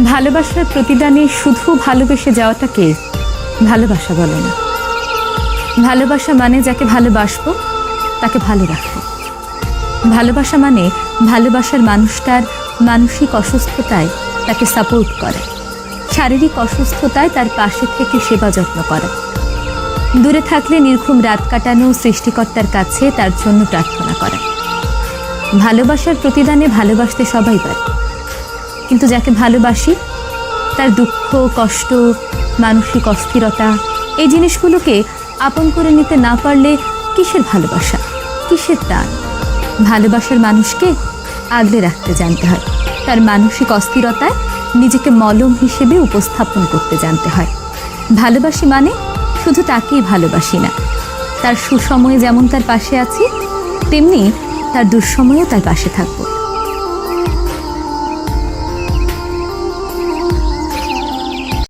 ভালোবাসার প্রতিদানে শুধু ভালোবেসে যাওয়াটাকে ভালোবাসা বলে না। ভালোবাসা মানে যাকে ভালোবাসবো তাকে ভালো রাখবো। ভালোবাসা মানে ভালোবাসার মানুষটার মানসিক অসুস্থতায় তাকে সাপোর্ট করা, শারীরিক অসুস্থতায় তার পাশে থেকে সেবা যত্ন করা, দূরে থাকলে নির্ঘুম রাত কাটানো, সৃষ্টিকর্তার কাছে তার জন্য প্রার্থনা করা। ভালোবাসার প্রতিদানে ভালোবাসতে সবাই পারে, কিন্তু যাকে ভালোবাসি তার দুঃখ, কষ্ট, মানসিক অস্থিরতা এই জিনিসগুলোকে আপন করে নিতে না পারলে কিসের ভালোবাসা, কিসের টান? ভালোবাসার মানুষকে আগলে রাখতে জানতে হয়, তার মানসিক অস্থিরতায় নিজেকে মলম হিসেবে উপস্থাপন করতে জানতে হয়। ভালোবাসি মানে শুধু তাকেই ভালোবাসি না, তার সুসময়ে যেমন তার পাশে আছি তেমনি তার দুঃসময়েও তার পাশে থাকবো।